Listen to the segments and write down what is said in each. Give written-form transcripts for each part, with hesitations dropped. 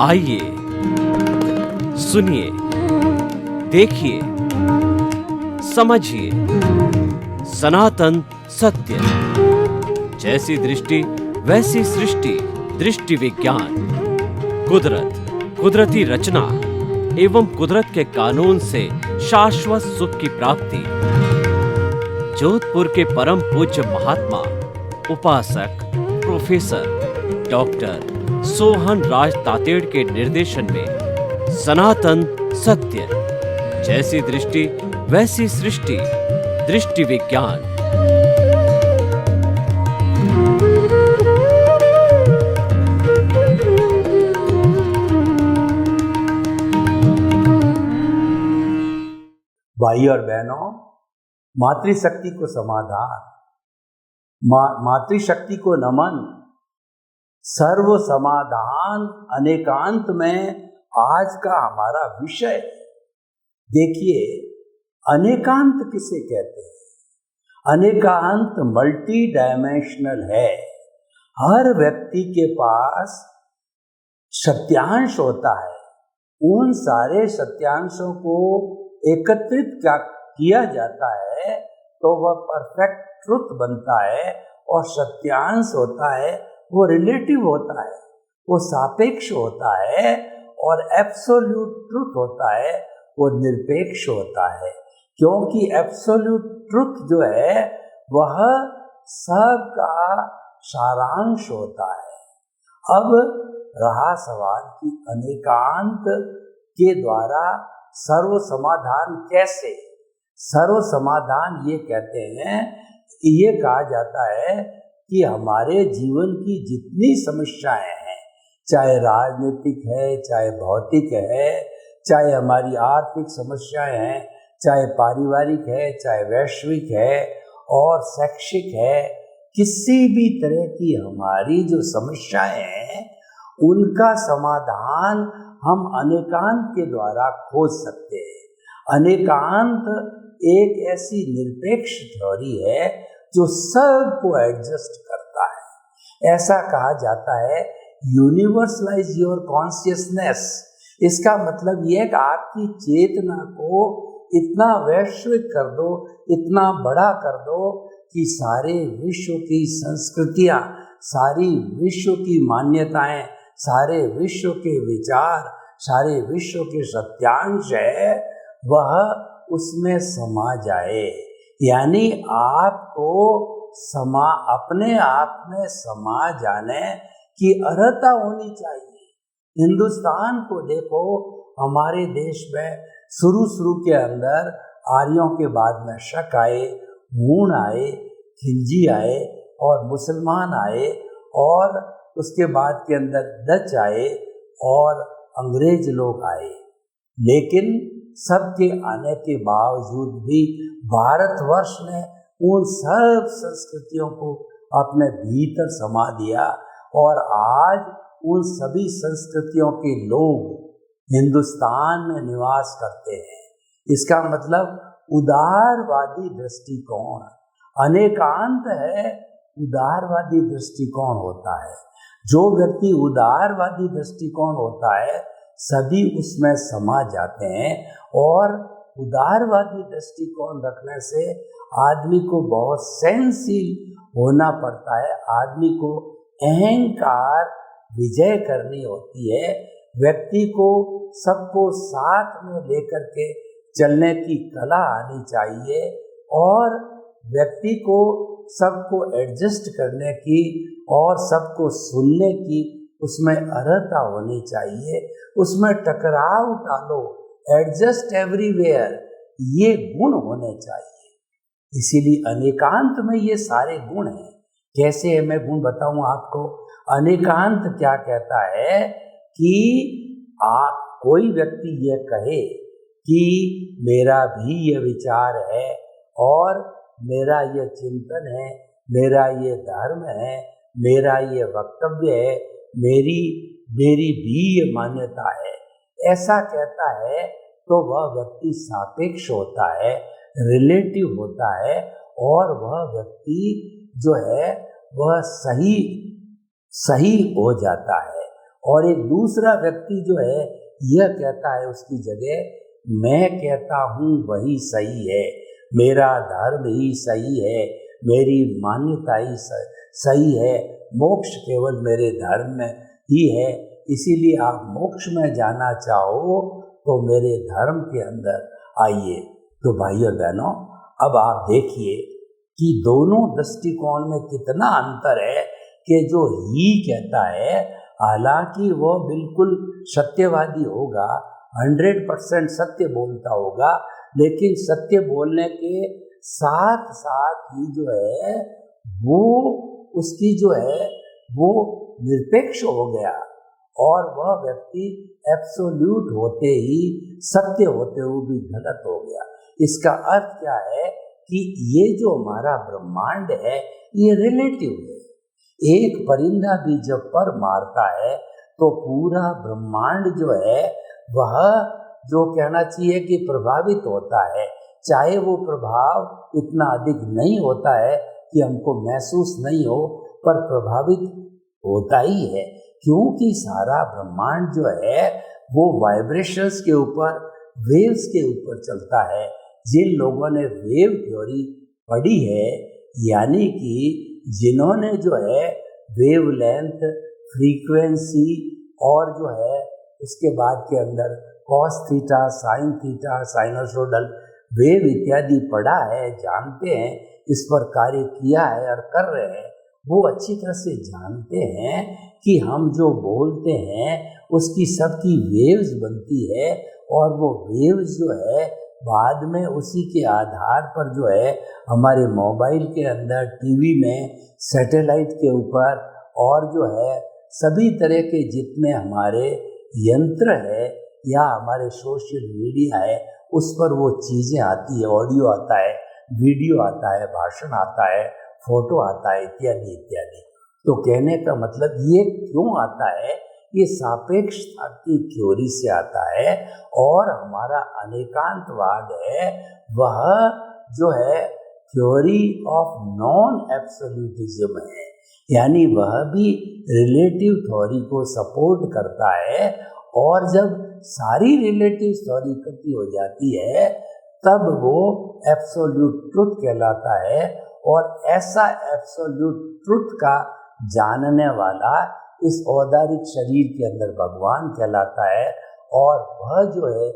आइए सुनिए, देखिए, समझिए सनातन सत्य। जैसी दृष्टि वैसी सृष्टि, दृष्टि विज्ञान। कुदरत, कुदरती रचना एवं कुदरत के कानून से शाश्वत सुख की प्राप्ति। जोधपुर के परम पूज्य महात्मा उपासक प्रोफेसर डॉक्टर सोहन राज तातेड़ के निर्देशन में सनातन सत्य। जैसी दृष्टि वैसी सृष्टि, दृष्टि विज्ञान। भाई और बहनों, मातृशक्ति को समाधान, मातृशक्ति को नमन, सर्व समाधान अनेकांत में आज का हमारा विषय। देखिए, अनेकांत किसे कहते हैं? अनेकांत मल्टी डायमेंशनल है। हर व्यक्ति के पास सत्यांश होता है। उन सारे सत्यांशों को एकत्रित किया जाता है तो वह परफेक्ट ट्रुथ बनता है। और सत्यांश होता है वो रिलेटिव होता है, वो सापेक्ष होता है। और एब्सोल्यूट ट्रुथ होता है वो निरपेक्ष होता है, क्योंकि एब्सोल्यूट ट्रुथ जो है वह सबका सारांश होता है। अब रहा सवाल कि अनेकांत के द्वारा सर्व समाधान कैसे? सर्व समाधान ये कहते हैं, ये कहा जाता है कि हमारे जीवन की जितनी समस्याएं हैं, चाहे राजनीतिक है, चाहे भौतिक है, चाहे हमारी आर्थिक समस्याएं हैं, चाहे पारिवारिक है, चाहे वैश्विक है और शैक्षिक है, किसी भी तरह की हमारी जो समस्याएं हैं उनका समाधान हम अनेकांत के द्वारा खोज सकते हैं। अनेकांत एक ऐसी निरपेक्ष थ्योरी है जो सबको एडजस्ट करता है। ऐसा कहा जाता है, यूनिवर्सलाइज योर कॉन्शियसनेस। इसका मतलब यह है कि आपकी चेतना को इतना वैश्विक कर दो, इतना बड़ा कर दो कि सारे विश्व की संस्कृतियाँ, सारी विश्व की मान्यताएं, सारे विश्व के विचार, सारे विश्व के सत्यांश है वह उसमें समा जाए। यानी आपको अपने आप में समा जाने की अर्हता होनी चाहिए। हिंदुस्तान को देखो, हमारे देश में शुरू के अंदर आर्यों के बाद में शक आए, हूण आए, खिलजी आए और मुसलमान आए, और उसके बाद के अंदर डच आए और अंग्रेज लोग आए। लेकिन सबके आने के बावजूद भी भारतवर्ष ने उन सब संस्कृतियों को अपने भीतर समा दिया और आज उन सभी संस्कृतियों के लोग हिंदुस्तान में निवास करते हैं। इसका मतलब उदारवादी दृष्टिकोण, अनेकांत है, उदारवादी दृष्टिकोण होता है। जो व्यक्ति उदारवादी दृष्टिकोण होता है सभी उसमें समा जाते हैं। और उदारवादी दृष्टिकोण रखने से आदमी को बहुत सहनशील होना पड़ता है, आदमी को अहंकार विजय करनी होती है, व्यक्ति को सबको साथ में लेकर के चलने की कला आनी चाहिए और व्यक्ति को सबको एडजस्ट करने की और सबको सुनने की उसमें अर्हता होनी चाहिए। उसमें टकराव डालो, एडजस्ट एवरीवेयर, ये गुण होने चाहिए। इसीलिए अनेकांत में ये सारे गुण हैं। कैसे है मैं गुण बताऊं आपको। अनेकांत क्या कहता है कि आप कोई व्यक्ति ये कहे कि मेरा भी ये विचार है और मेरा ये चिंतन है, मेरा ये धर्म है, मेरा ये वक्तव्य है, मेरी भी ये मान्यता है, ऐसा कहता है तो वह व्यक्ति सापेक्ष होता है, रिलेटिव होता है और वह व्यक्ति जो है वह सही हो जाता है। और एक दूसरा व्यक्ति जो है यह कहता है उसकी जगह मैं कहता हूँ वही सही है, मेरा धर्म ही सही है, मेरी मान्यता ही सही है, मोक्ष केवल मेरे धर्म में ही है, इसीलिए आप मोक्ष में जाना चाहो तो मेरे धर्म के अंदर आइए। तो भाइयों बहनों, अब आप देखिए कि दोनों दृष्टिकोण में कितना अंतर है कि जो ही कहता है, हालांकि वो बिल्कुल सत्यवादी होगा, 100% सत्य बोलता होगा, लेकिन सत्य बोलने के साथ साथ ही जो है वो उसकी जो है वो निरपेक्ष हो गया और वह व्यक्ति एब्सोल्यूट होते ही, सत्य होते हुए भी गलत हो गया। इसका अर्थ क्या है कि ये जो हमारा ब्रह्मांड है ये रिलेटिव है। एक परिंदा भी जब पर मारता है तो पूरा ब्रह्मांड जो है वह जो कहना चाहिए कि प्रभावित होता है, चाहे वो प्रभाव इतना अधिक नहीं होता है कि हमको महसूस नहीं हो, पर प्रभावित होता ही है, क्योंकि सारा ब्रह्मांड जो है वो वाइब्रेशंस के ऊपर, वेव्स के ऊपर चलता है। जिन लोगों ने वेव थ्योरी पढ़ी है, यानी कि जिन्होंने जो है वेवलेंथ, फ्रीक्वेंसी और जो है उसके बाद के अंदर cos theta, sine theta, sinusoidal wave इत्यादि पढ़ा है, जानते हैं, इस पर कार्य किया है और कर रहे हैं, वो अच्छी तरह से जानते हैं कि हम जो बोलते हैं उसकी सबकी वेव्स बनती है और वो वेव्स जो है बाद में उसी के आधार पर जो है हमारे मोबाइल के अंदर, टीवी में, सैटेलाइट के ऊपर और जो है सभी तरह के जितने हमारे यंत्र है या हमारे सोशल मीडिया है उस पर वो चीज़ें आती है, ऑडियो आता है, वीडियो आता है, भाषण आता है, फोटो आता है, इत्यादि इत्यादि। तो कहने का मतलब ये क्यों आता है, ये सापेक्षता की थ्योरी से आता है और हमारा अनेकांतवाद है वह जो है थ्योरी ऑफ नॉन एब्सोल्यूटिज्म है, यानी वह भी रिलेटिव थ्योरी को सपोर्ट करता है। और जब सारी रिलेटिव थ्योरी इकट्ठी हो जाती है तब वो एब्सोल्यूट ट्रुथ कहलाता है और ऐसा एब्सोल्यूट ट्रुथ का जानने वाला इस औदारिक शरीर के अंदर भगवान कहलाता है और वह जो है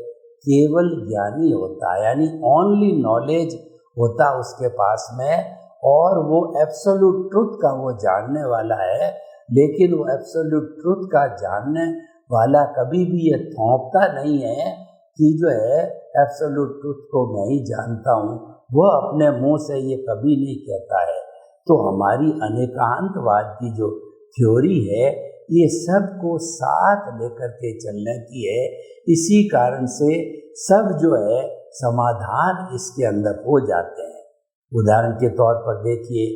केवल ज्ञानी होता है, यानी ओनली नॉलेज होता उसके पास में और वो एब्सोल्यूट ट्रुथ का वो जानने वाला है। लेकिन वो एब्सोल्यूट ट्रुथ का जानने वाला कभी भी ये थोपता नहीं है कि जो है एब्सोल्यूट ट्रुथ को मैं ही जानता हूँ, वह अपने मुंह से ये कभी नहीं कहता है। तो हमारी अनेकांतवाद की जो थ्योरी है ये सबको साथ लेकर के चलने की है, इसी कारण से सब जो है समाधान इसके अंदर हो जाते हैं। उदाहरण के तौर पर देखिए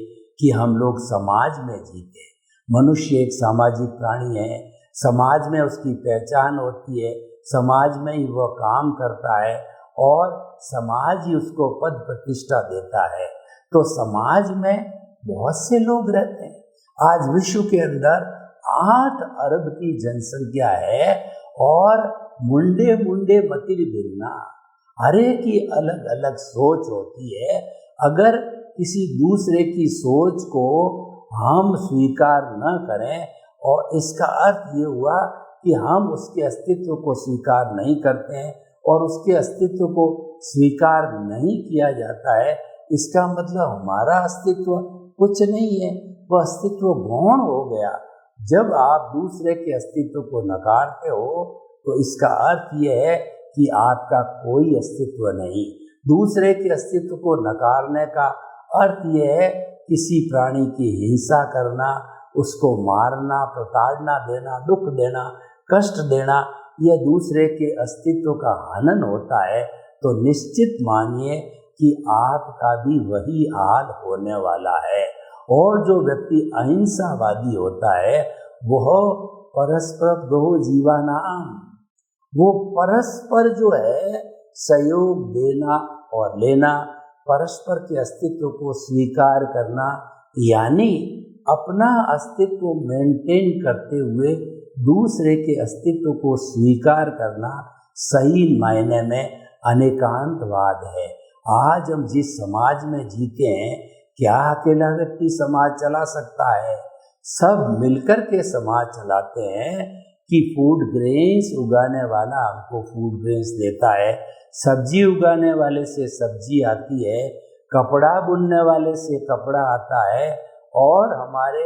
कि हम लोग समाज में जीते हैं, मनुष्य एक सामाजिक प्राणी है, समाज में उसकी पहचान होती है, समाज में ही वह काम करता है और समाज ही उसको पद प्रतिष्ठा देता है। तो समाज में बहुत से लोग रहते हैं। आज विश्व के अंदर 8 अरब की जनसंख्या है और मुंडे मुंडे मतिर भिन्ना, हर एक की अलग अलग सोच होती है। अगर किसी दूसरे की सोच को हम स्वीकार न करें और इसका अर्थ ये हुआ कि हम उसके अस्तित्व को स्वीकार नहीं करते हैं और उसके अस्तित्व को स्वीकार नहीं किया जाता है, इसका मतलब हमारा अस्तित्व कुछ नहीं है, वह अस्तित्व गौण हो गया। जब आप दूसरे के अस्तित्व को नकारते हो तो इसका अर्थ यह है कि आपका कोई अस्तित्व नहीं। दूसरे के अस्तित्व को नकारने का अर्थ यह है किसी प्राणी की हिंसा करना, उसको मारना, प्रताड़ना देना, दुख देना, कष्ट देना, यह दूसरे के अस्तित्व का हनन होता है। तो निश्चित मानिए कि आपका भी वही हाल होने वाला है। और जो व्यक्ति अहिंसावादी होता है वह परस्पर दो जीवानाम, वो परस्पर जो है सहयोग देना और लेना, परस्पर के अस्तित्व को स्वीकार करना, यानी अपना अस्तित्व मेंटेन करते हुए दूसरे के अस्तित्व को स्वीकार करना सही मायने में अनेकांतवाद है। आज हम जिस समाज में जीते हैं, क्या अकेला व्यक्ति समाज चला सकता है? सब मिलकर के समाज चलाते हैं कि फूड ग्रेन्स उगाने वाला हमको फूड ग्रेन्स देता है, सब्जी उगाने वाले से सब्जी आती है, कपड़ा बुनने वाले से कपड़ा आता है, और हमारे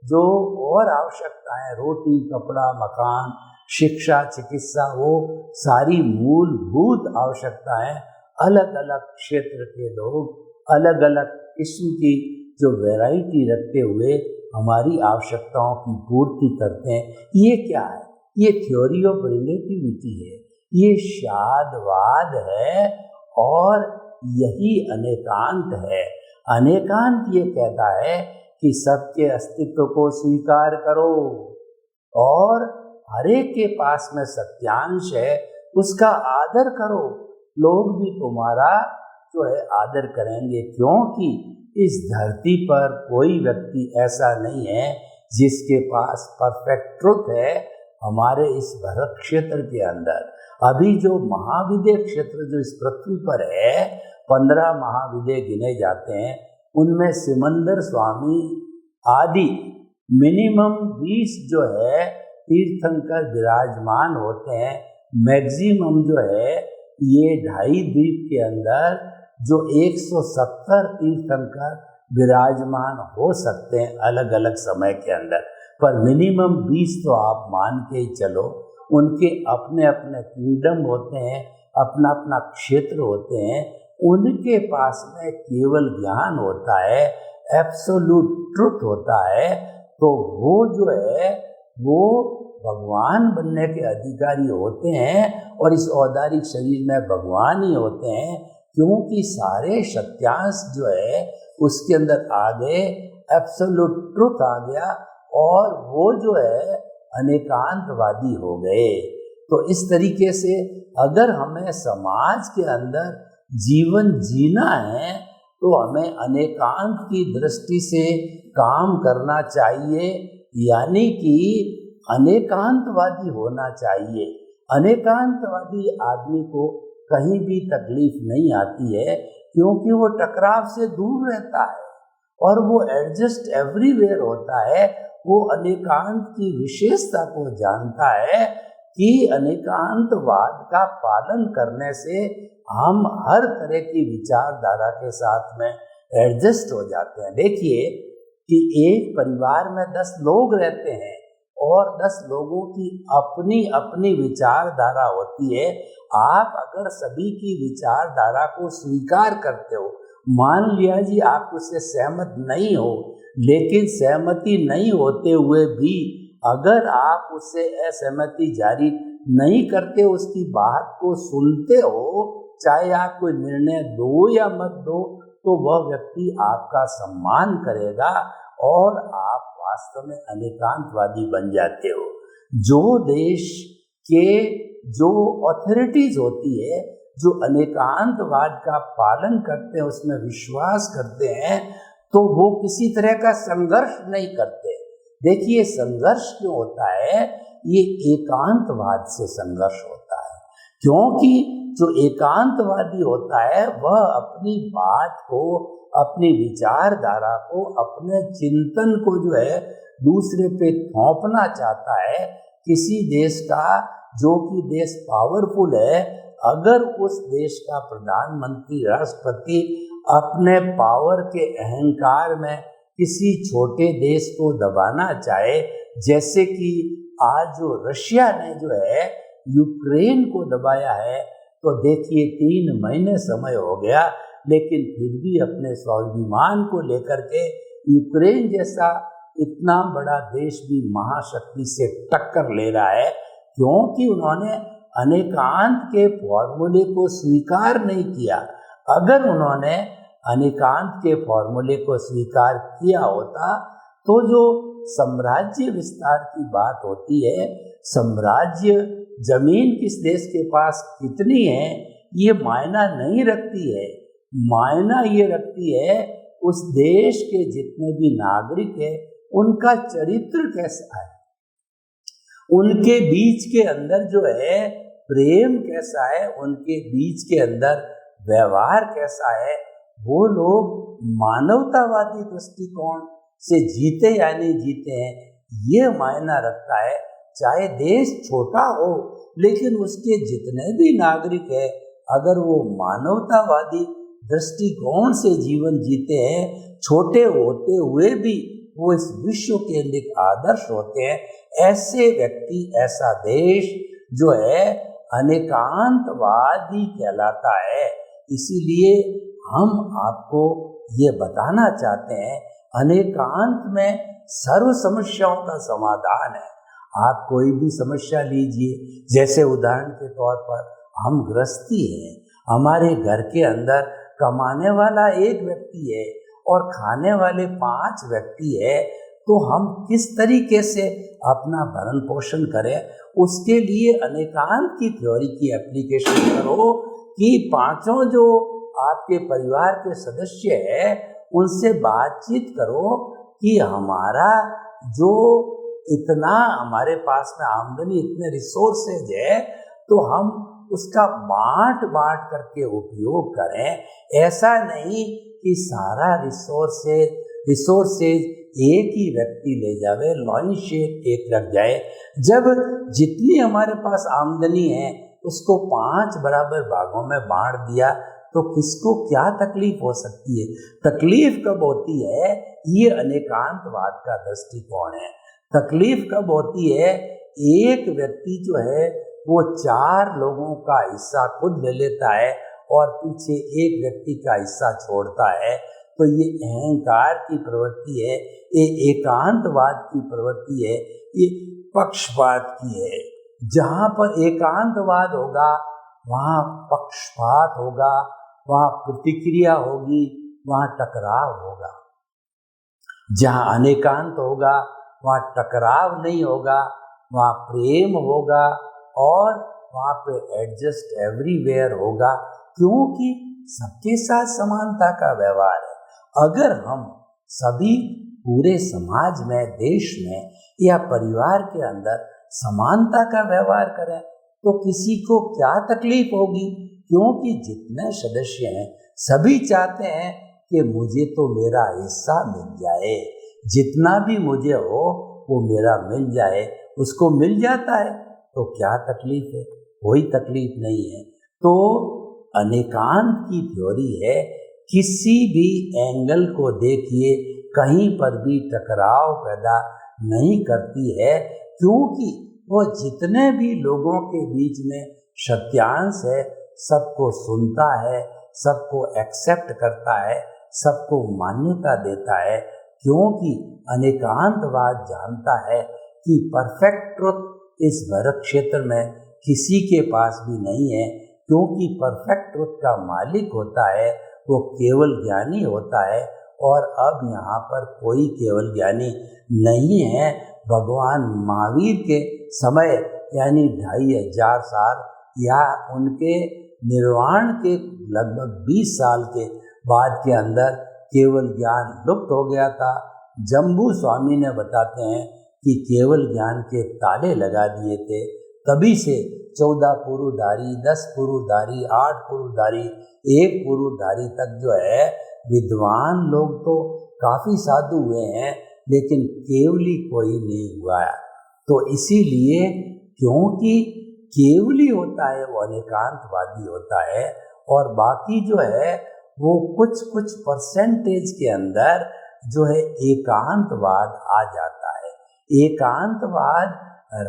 जो और आवश्यकताएं, रोटी, कपड़ा, मकान, शिक्षा, चिकित्सा, वो सारी मूलभूत आवश्यकताएं अलग अलग क्षेत्र के लोग अलग अलग किस्म की जो वैरायटी रखते हुए हमारी आवश्यकताओं की पूर्ति करते हैं। ये क्या है? ये थ्योरी ऑफ रिलेटिविटी है, ये शादवाद है, और यही अनेकांत है। अनेकांत ये कहता है कि सबके अस्तित्व को स्वीकार करो और हर एक के पास में सत्यांश है, उसका आदर करो। लोग भी तुम्हारा जो है आदर करेंगे, क्योंकि इस धरती पर कोई व्यक्ति ऐसा नहीं है जिसके पास परफेक्ट ट्रुथ है। हमारे इस भरत क्षेत्र के अंदर अभी जो महाविद्य क्षेत्र जो इस पृथ्वी पर है, 15 महाविद्य गिने जाते हैं, उनमें सिमंदर स्वामी आदि मिनिमम 20 जो है तीर्थंकर विराजमान होते हैं। मैक्सिमम जो है ये 2.5 द्वीप के अंदर जो 170 तीर्थंकर विराजमान हो सकते हैं अलग अलग समय के अंदर, पर मिनिमम 20 तो आप मान के ही चलो। उनके अपने अपने किंगडम होते हैं, अपना अपना क्षेत्र होते हैं, उनके पास में केवल ज्ञान होता है, एब्सोल्यूट ट्रुथ होता है। तो वो जो है वो भगवान बनने के अधिकारी होते हैं, और इस औदारिक शरीर में भगवान ही होते हैं, क्योंकि सारे सत्यांश जो है उसके अंदर आ गए, एब्सोल्यूट ट्रुथ आ गया, और वो जो है अनेकांतवादी हो गए। तो इस तरीके से अगर हमें समाज के अंदर जीवन जीना है तो हमें अनेकांत की दृष्टि से काम करना चाहिए, यानी कि अनेकांतवादी होना चाहिए। अनेकांतवादी आदमी को कहीं भी तकलीफ नहीं आती है, क्योंकि वो टकराव से दूर रहता है और वो एडजस्ट एवरीवेयर होता है। वो अनेकांत की विशेषता को जानता है कि अनेकांतवाद का पालन करने से हम हर तरह की विचारधारा के साथ में एडजस्ट हो जाते हैं। देखिए कि एक परिवार में 10 लोग रहते हैं और 10 लोगों की अपनी अपनी विचारधारा होती है। आप अगर सभी की विचारधारा को स्वीकार करते हो, मान लिया जी आप उससे सहमत नहीं हो, लेकिन सहमति नहीं होते हुए भी अगर आप उससे असहमति जारी नहीं करते, उसकी बात को सुनते हो, चाहे आप कोई निर्णय दो या मत दो, तो वह व्यक्ति आपका सम्मान करेगा और आप वास्तव में अनेकांतवादी बन जाते हो। जो देश के जो अथॉरिटीज होती है, जो अनेकांतवाद का पालन करते हैं, उसमें विश्वास करते हैं, तो वो किसी तरह का संघर्ष नहीं करते। देखिए संघर्ष क्यों होता है? ये एकांतवाद से संघर्ष होता है, क्योंकि जो एकांतवादी होता है वह अपनी बात को, अपनी विचारधारा को, अपने चिंतन को जो है दूसरे पे थोपना चाहता है। किसी देश का जो कि देश पावरफुल है, अगर उस देश का प्रधानमंत्री, राष्ट्रपति अपने पावर के अहंकार में किसी छोटे देश को दबाना चाहे, जैसे कि आज जो रशिया ने जो है यूक्रेन को दबाया है, तो देखिए 3 महीने समय हो गया, लेकिन फिर भी अपने स्वाभिमान को लेकर के यूक्रेन जैसा इतना बड़ा देश भी महाशक्ति से टक्कर ले रहा है, क्योंकि उन्होंने अनेकांत के फॉर्मूले को स्वीकार नहीं किया। अगर उन्होंने अनेकांत के फॉर्मूले को स्वीकार किया होता तो जो साम्राज्य विस्तार की बात होती है, साम्राज्य जमीन किस देश के पास कितनी है ये मायना नहीं रखती है। मायना ये रखती है उस देश के जितने भी नागरिक है उनका चरित्र कैसा है, उनके बीच के अंदर जो है प्रेम कैसा है, उनके बीच के अंदर व्यवहार कैसा है, वो लोग मानवतावादी दृष्टिकोण से जीते या नहीं जीते हैं, ये मायना रखता है। चाहे देश छोटा हो, लेकिन उसके जितने भी नागरिक हैं, अगर वो मानवतावादी दृष्टिकोण से जीवन जीते हैं, छोटे होते हुए भी वो इस विश्व के लिए आदर्श होते हैं, ऐसे व्यक्ति, ऐसा देश जो है अनेकांतवादी कहलाता है। इसीलिए हम आपको ये बताना चाहते हैं, अनेकांत में सर्व समस्याओं का समाधान है। आप कोई भी समस्या लीजिए, जैसे उदाहरण के तौर पर हम गृहस्थी हैं, हमारे घर के अंदर कमाने वाला एक व्यक्ति है और खाने वाले 5 व्यक्ति है, तो हम किस तरीके से अपना भरण पोषण करें, उसके लिए अनेकांत की थ्योरी की एप्लीकेशन करो कि 5 जो आपके परिवार के सदस्य है उनसे बातचीत करो कि हमारा जो इतना हमारे पास में आमदनी, इतने रिसोर्सेज है, तो हम उसका बांट करके उपयोग करें। ऐसा नहीं कि सारा रिसोर्सेज एक ही व्यक्ति ले जावे, लॉइन शेप एक लग जाए। जब जितनी हमारे पास आमदनी है उसको 5 बराबर भागों में बांट दिया तो किसको क्या तकलीफ हो सकती है? तकलीफ कब होती है? ये अनेकांतवाद का दृष्टिकोण है। तकलीफ कब होती है? एक व्यक्ति जो है वो 4 लोगों का हिस्सा खुद ले लेता है और पीछे एक व्यक्ति का हिस्सा छोड़ता है, तो ये अहंकार की प्रवृत्ति है, ये एकांतवाद की प्रवृत्ति है, ये पक्षपात की है। जहाँ पर एकांतवाद होगा वहाँ पक्षपात होगा, वहाँ प्रतिक्रिया होगी, वहाँ टकराव होगा। जहाँ अनेकांत होगा वहाँ टकराव नहीं होगा, वहाँ प्रेम होगा और वहाँ पे एडजस्ट एवरीवेयर होगा, क्योंकि सबके साथ समानता का व्यवहार है। अगर हम सभी पूरे समाज में, देश में या परिवार के अंदर समानता का व्यवहार करें तो किसी को क्या तकलीफ होगी? क्योंकि जितने सदस्य हैं सभी चाहते हैं कि मुझे तो मेरा हिस्सा मिल जाए, जितना भी मुझे हो वो मेरा मिल जाए। उसको मिल जाता है तो क्या तकलीफ है? कोई तकलीफ नहीं है। तो अनेकांत की थ्योरी है, किसी भी एंगल को देखिए कहीं पर भी टकराव पैदा नहीं करती है, क्योंकि वो जितने भी लोगों के बीच में सत्यांश है सबको सुनता है, सबको एक्सेप्ट करता है, सबको मान्यता देता है, क्योंकि अनेकांतवाद जानता है कि परफेक्ट ट्रुथ इस भरत क्षेत्र में किसी के पास भी नहीं है, क्योंकि परफेक्ट ट्रुथ का मालिक होता है वो केवल ज्ञानी होता है। और अब यहाँ पर कोई केवल ज्ञानी नहीं है। भगवान महावीर के समय यानी 2500 साल या उनके निर्वाण के लगभग 20 साल के बाद के अंदर केवल ज्ञान लुप्त हो गया था। जम्बू स्वामी ने बताते हैं कि केवल ज्ञान के ताले लगा दिए थे। तभी से 14 पुरुधारी, 10 पुरुधारी, 8 पुरुधारी, 1 पुरुधारी तक जो है विद्वान लोग तो काफ़ी साधु हुए हैं, लेकिन केवली कोई नहीं हुआ है। तो इसीलिए क्योंकि केवली होता है वो अनेकांतवादी होता है, और बाकी जो है वो कुछ परसेंटेज के अंदर जो है एकांतवाद आ जाता है। एकांतवाद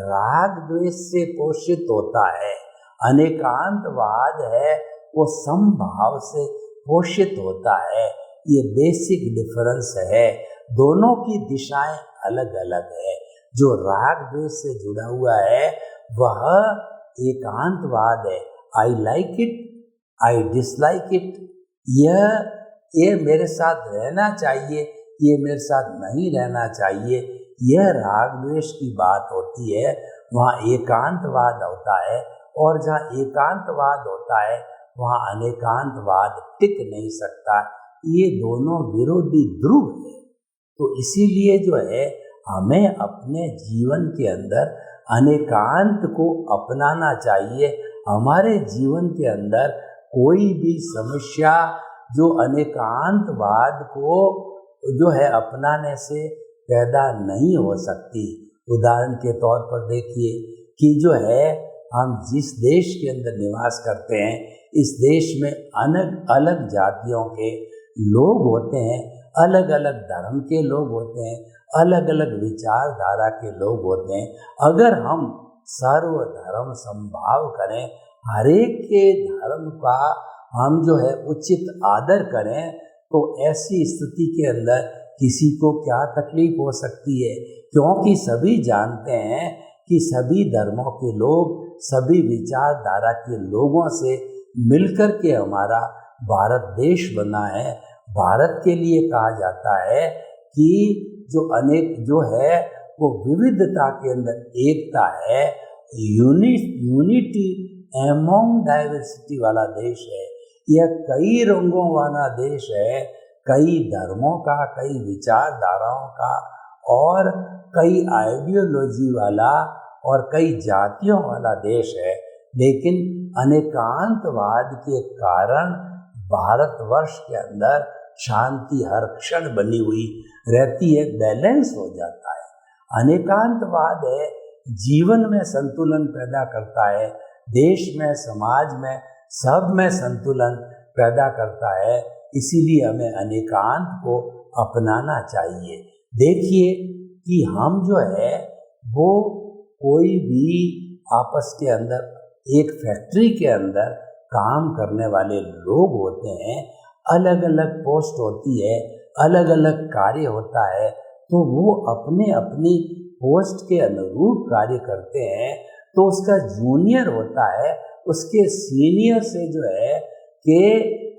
राग द्वेष से पोषित होता है, अनेकांतवाद है वो समभाव से पोषित होता है। ये बेसिक डिफरेंस है, दोनों की दिशाएं अलग अलग है। जो राग द्वेष से जुड़ा हुआ है वह एकांतवाद है। I like it, I dislike it, ये मेरे साथ रहना चाहिए, ये मेरे साथ नहीं रहना चाहिए, यह राग द्वेष की बात होती है। वहाँ एकांतवाद होता है, और जहाँ एकांतवाद होता है वहाँ अनेकांतवाद टिक नहीं सकता। ये दोनों विरोधी ध्रुव है। तो इसीलिए जो है हमें अपने जीवन के अंदर अनेकांत को अपनाना चाहिए। हमारे जीवन के अंदर कोई भी समस्या जो अनेकांतवाद को जो है अपनाने से पैदा नहीं हो सकती। उदाहरण के तौर पर देखिए कि जो है हम जिस देश के अंदर निवास करते हैं, इस देश में अलग अलग जातियों के लोग होते हैं, अलग अलग धर्म के लोग होते हैं, अलग अलग विचारधारा के लोग होते हैं। अगर हम सर्वधर्म समभाव करें, हर एक के धर्म का हम जो है उचित आदर करें, तो ऐसी स्थिति के अंदर किसी को क्या तकलीफ हो सकती है, क्योंकि सभी जानते हैं कि सभी धर्मों के लोग, सभी विचारधारा के लोगों से मिलकर के हमारा भारत देश बना है। भारत के लिए कहा जाता है कि जो है वो विविधता के अंदर एकता है, यूनिटी एमोंग डाइवर्सिटी वाला देश है। यह कई रंगों वाला देश है, कई धर्मों का, कई विचारधाराओं का और कई आइडियोलॉजी वाला और कई जातियों वाला देश है। लेकिन अनेकांतवाद के कारण भारतवर्ष के अंदर शांति हर क्षण बनी हुई रहती है, बैलेंस हो जाता है। अनेकांतवाद है जीवन में संतुलन पैदा करता है, देश में, समाज में, सब में संतुलन पैदा करता है। इसीलिए हमें अनेकांत को अपनाना चाहिए। देखिए कि हम जो है वो कोई भी आपस के अंदर एक फैक्ट्री के अंदर काम करने वाले लोग होते हैं, अलग अलग पोस्ट होती है, अलग अलग कार्य होता है, तो वो अपने अपनी पोस्ट के अनुरूप कार्य करते हैं। तो उसका जूनियर होता है, उसके सीनियर से जो है कि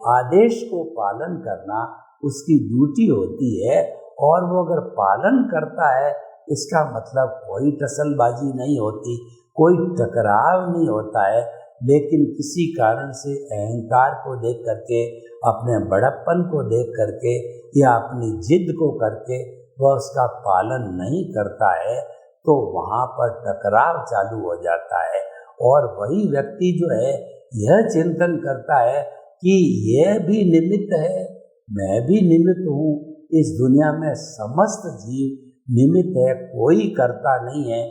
आदेश को पालन करना उसकी ड्यूटी होती है, और वो अगर पालन करता है इसका मतलब कोई टसलबाजी नहीं होती, कोई टकराव नहीं होता है। लेकिन किसी कारण से अहंकार को देख करके, अपने बड़प्पन को देख करके या अपनी जिद को करके वह उसका पालन नहीं करता है, तो वहाँ पर टकराव चालू हो जाता है। और वही व्यक्ति जो है यह चिंतन करता है कि यह भी निमित्त है, मैं भी निमित्त हूँ, इस दुनिया में समस्त जीव निमित्त है, कोई कर्ता नहीं है।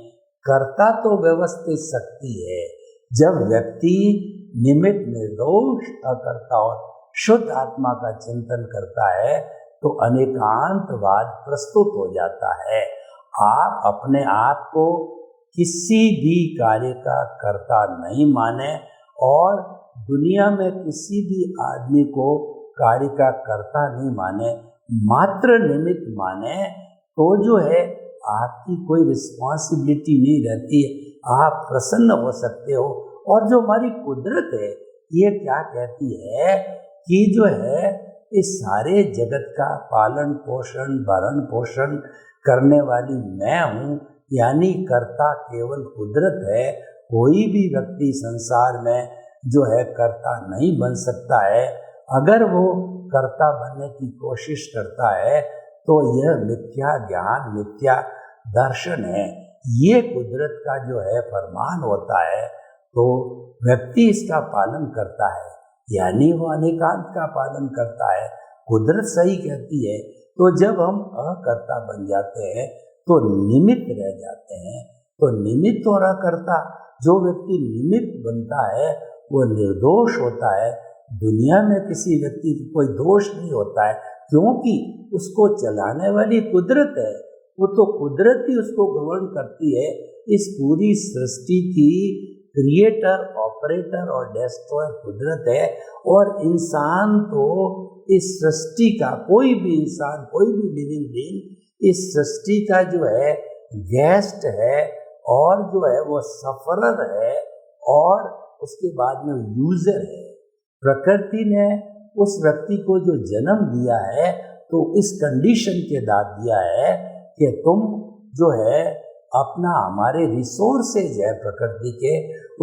कर्ता तो व्यवस्थित शक्ति है। जब व्यक्ति निमित्त, निर्दोष, अकर्ता और शुद्ध आत्मा का चिंतन करता है तो अनेकांतवाद प्रस्तुत हो जाता है। आप अपने आप को किसी भी कार्य का कर्ता नहीं माने और दुनिया में किसी भी आदमी को कार्य का कर्ता नहीं माने, मात्र निमित्त माने, तो जो है आपकी कोई रिस्पॉन्सिबिलिटी नहीं रहती, आप प्रसन्न हो सकते हो। और जो हमारी कुदरत है ये क्या कहती है कि जो है इस सारे जगत का पालन पोषण, भरण पोषण करने वाली मैं हूँ, यानी कर्ता केवल कुदरत है। कोई भी व्यक्ति संसार में जो है कर्ता नहीं बन सकता है। अगर वो कर्ता बनने की कोशिश करता है तो यह मिथ्या ज्ञान, मिथ्या दर्शन है। ये कुदरत का जो है फरमान होता है, तो व्यक्ति इसका पालन करता है, यानी वो अनेकांत का पालन करता है। कुदरत सही कहती है। तो जब हम अकर्ता बन जाते हैं तो निमित्त रह जाते हैं। तो निमित्त और अकर्ता, जो व्यक्ति निमित्त बनता है वो निर्दोष होता है। दुनिया में किसी व्यक्ति की कोई दोष नहीं होता है, क्योंकि उसको चलाने वाली कुदरत है। वो तो कुदरत ही उसको गवर्न करती है। इस पूरी सृष्टि की क्रिएटर, ऑपरेटर और डिस्ट्रॉयर कुदरत है। और इंसान तो इस सृष्टि का, कोई भी इंसान, कोई भी लिविंग बीइंग इस सृष्टि का जो है गेस्ट है, और जो है वो सफरर है, और उसके बाद में यूजर है। प्रकृति ने उस व्यक्ति को जो जन्म दिया है तो इस कंडीशन के साथ दिया है कि तुम जो है अपना, हमारे रिसोर्सेज है प्रकृति के,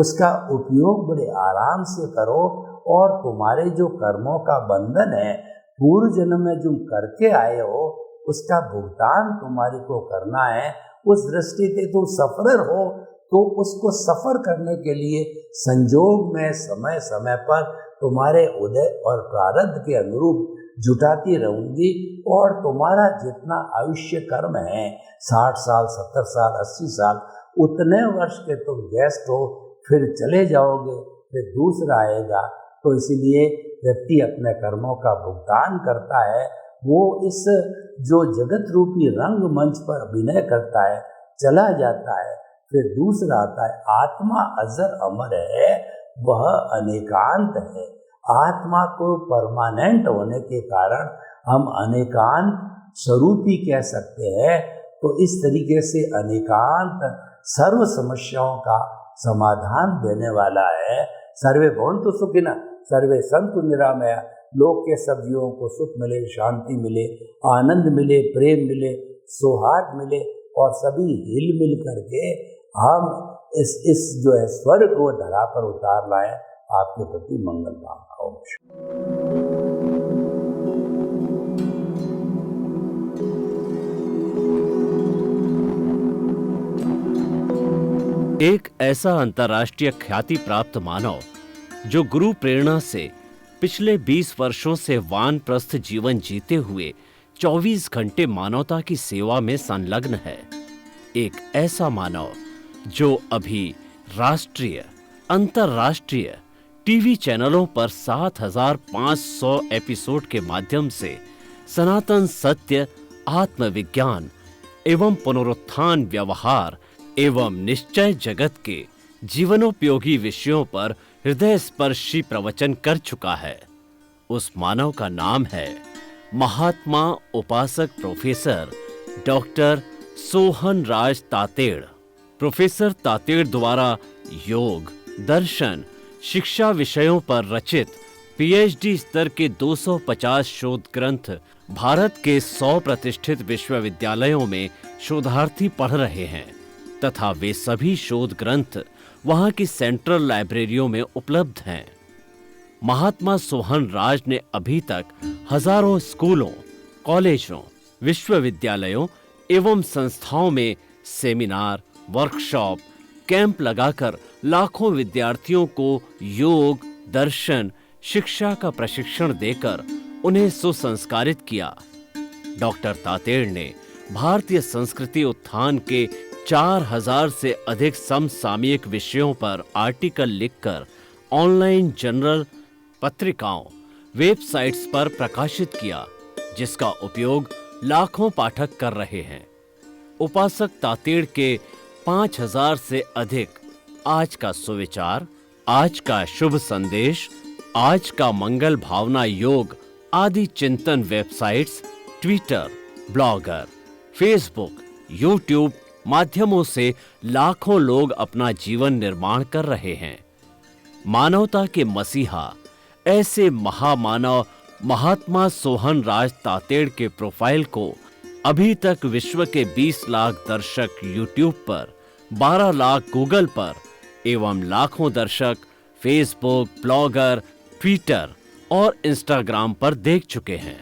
उसका उपयोग बड़े आराम से करो, और तुम्हारे जो कर्मों का बंधन है, पूर्व जन्म में जो करके आए हो उसका भुगतान तुम्हारी को करना है। उस दृष्टि से तुम सफरर हो तो उसको सफर करने के लिए संजोग में समय समय पर तुम्हारे उदय और प्रारब्ध के अनुरूप जुटाती रहूंगी। और तुम्हारा जितना आयुष्य कर्म है 60 साल 70 साल 80 साल उतने वर्ष के तुम गेस्ट हो, फिर चले जाओगे, फिर दूसरा आएगा। तो इसीलिए व्यक्ति अपने कर्मों का भुगतान करता है। वो इस जो जगत रूपी रंग मंच पर अभिनय करता है, चला जाता है, फिर दूसरा आता है। आत्मा अजर अमर है, वह अनेकांत है। आत्मा को परमानेंट होने के कारण हम अनेकांत स्वरूपी कह सकते हैं। तो इस तरीके से अनेकांत सर्व समस्याओं का समाधान देने वाला है। सर्वे भवन्तु सुखिनः, सर्वे सन्तु निरामया। लोक के सब जीवों को सुख मिले, शांति मिले, आनंद मिले, प्रेम मिले, सौहार्द मिले और सभी हिल मिल करके हम इस जो है स्वर्ग को धरा पर उतार लाए। आपके प्रति मंगल कामना। ओम एक ऐसा अंतर्राष्ट्रीय ख्याति प्राप्त मानव जो गुरु प्रेरणा से पिछले 20 वर्षों से वानप्रस्थ जीवन जीते हुए 24 घंटे मानवता की सेवा में संलग्न है। एक ऐसा मानव जो अभी राष्ट्रीय अंतर्राष्ट्रीय टीवी चैनलों पर 7,500 एपिसोड के माध्यम से सनातन सत्य, आत्मविज्ञान एवं पुनरुत्थान व्यवहार एवं निश्चय जगत के जीवनोपयोगी विषयों पर हृदय स्पर्शी प्रवचन कर चुका है। उस मानव का नाम है महात्मा उपासक प्रोफेसर डॉक्टर सोहन राज तातेड़। प्रोफेसर तातेड़ द्वारा योग, दर्शन, शिक्षा विषयों पर रचित पीएचडी स्तर के 250 शोध ग्रंथ भारत के 100 प्रतिष्ठित विश्वविद्यालयों में शोधार्थी पढ़ रहे हैं तथा वे सभी शोध ग्रंथ वहां की सेंट्रल लाइब्रेरियों में उपलब्ध हैं। महात्मा सोहन राज ने अभी तक हजारों स्कूलों, कॉलेजों, विश्वविद्यालयों एवं संस्थाओं में सेमिनार, वर्कशॉप, कैंप लगाकर लाखों विद्यार्थियों को योग, दर्शन, शिक्षा का प्रशिक्षण देकर उन्हें सुसंस्कारित किया। डॉक्टर तातेड़ ने भारतीय संस्कृति उत्थान के 4000 से अधिक समसामयिक विषयों पर आर्टिकल लिखकर ऑनलाइन जर्नल, पत्रिकाओं, वेबसाइट्स पर प्रकाशित किया, जिसका उपयोग लाखों पाठक कर रहे हैं। उपासक तातेड़ के 5000 से अधिक आज का सुविचार, आज का शुभ संदेश, आज का मंगल भावना योग आदि चिंतन websites, Twitter, blogger, Facebook, YouTube माध्यमों से लाखों लोग अपना जीवन निर्माण कर रहे हैं। मानवता के मसीहा ऐसे महामानव महात्मा सोहन राज तातेड़ के प्रोफाइल को अभी तक विश्व के 20 लाख दर्शक यूट्यूब पर, 12 लाख गूगल पर एवं लाखों दर्शक फेसबुक, ब्लॉगर, ट्विटर और इंस्टाग्राम पर देख चुके हैं।